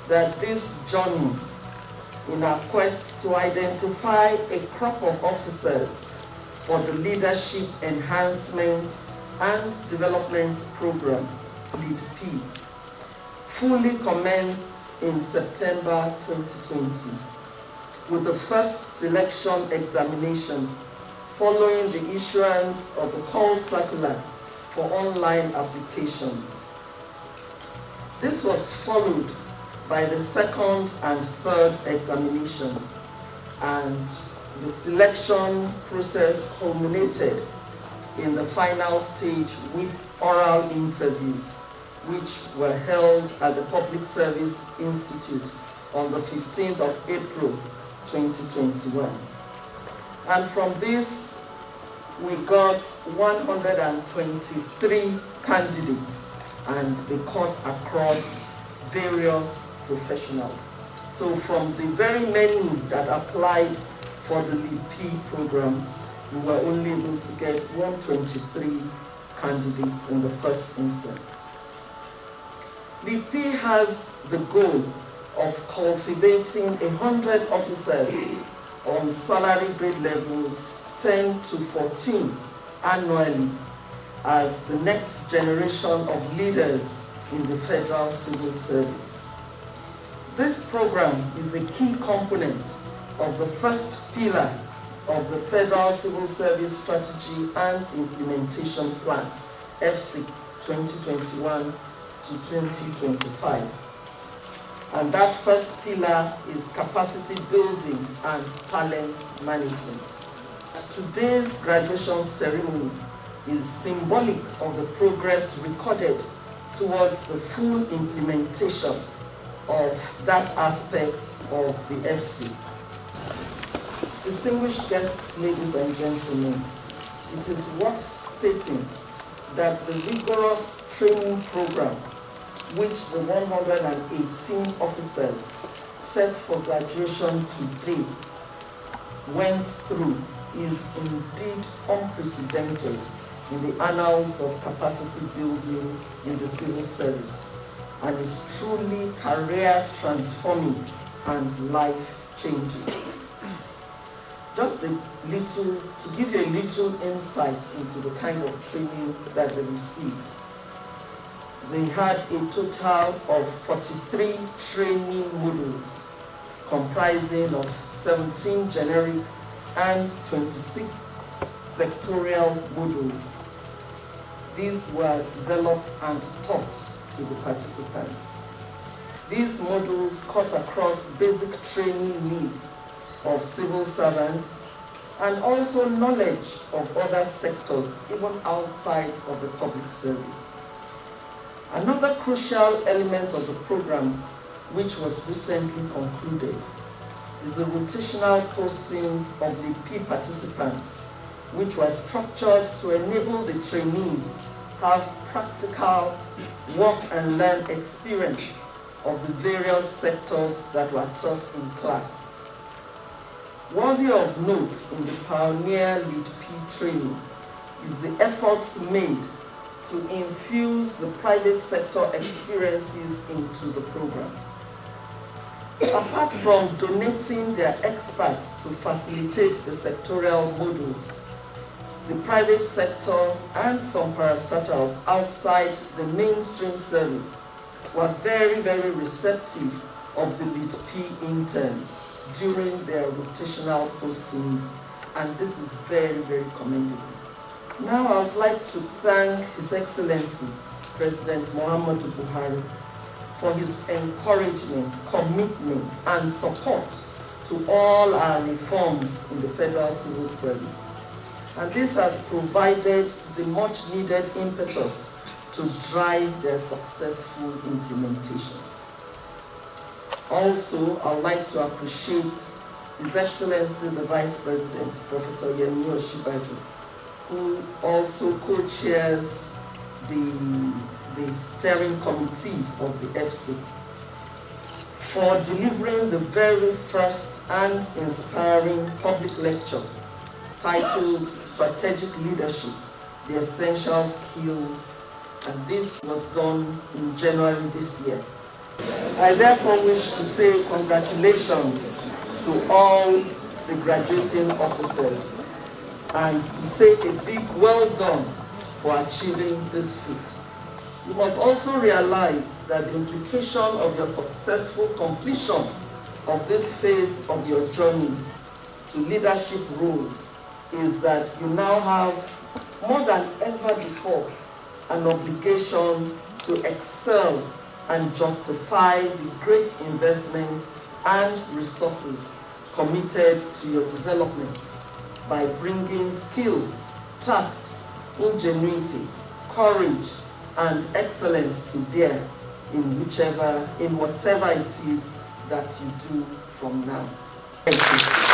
that this journey in our quest to identify a crop of officers for the Leadership Enhancement and Development Program, LEAD-P, fully commenced in September 2020 with the first selection examination following the issuance of the call circular for online applications. This was followed by the second and third examinations, and the selection process culminated in the final stage with oral interviews, which were held at the Public Service Institute on the 15th of April 2021. And from this, we got 123 candidates, and they cut across various professionals. So from the very many that applied for the LEAD-P program, we were only able to get 123 candidates in the first instance. LEAD-P has the goal of cultivating 100 officers on salary grade levels 10 to 14 annually as the next generation of leaders in the Federal Civil Service. This program is a key component of the first pillar of the Federal Civil Service Strategy and Implementation Plan, FC 2021 to 2025. And that first pillar is capacity building and talent management. Today's graduation ceremony is symbolic of the progress recorded towards the full implementation of that aspect of the FC. Distinguished guests, ladies and gentlemen, it is worth stating that the rigorous training program which the 118 officers set for graduation today went through is indeed unprecedented in the annals of capacity building in the civil service, and is truly career transforming and life changing. Just a little, to give you a little insight into the kind of training that they received. They had a total of 43 training modules comprising of 17 generic and 26 sectorial modules. These were developed and taught to the participants. These modules cut across basic training needs of civil servants and also knowledge of other sectors, even outside of the public service. Another crucial element of the program, which was recently concluded, is the rotational postings of the LEAD-P participants, which were structured to enable the trainees have practical work and learn experience of the various sectors that were taught in class. Worthy of note in the Pioneer LEAD-P training is the efforts made to infuse the private sector experiences into the program. Apart from donating their experts to facilitate the sectorial modules, the private sector and some parastatals outside the mainstream service were very, very receptive of the LEAD-P interns during their rotational postings, and this is very, very commendable. Now I would like to thank His Excellency, President Muhammadu Buhari, for his encouragement, commitment, and support to all our reforms in the Federal Civil Service. And this has provided the much needed impetus to drive their successful implementation. Also, I would like to appreciate His Excellency the Vice President, Professor Yemi-Esan, who also co-chairs the steering committee of the FC, for delivering the very first and inspiring public lecture titled Strategic Leadership, the Essential Skills, and this was done in January this year. I therefore wish to say congratulations to all the graduating officers and to say a big well done for achieving this feat. You must also realize that the implication of your successful completion of this phase of your journey to leadership roles is that you now have, more than ever before, an obligation to excel and justify the great investments and resources committed to your development by bringing skill, tact, ingenuity, courage, and excellence to bear in whatever it is that you do from now. Thank you.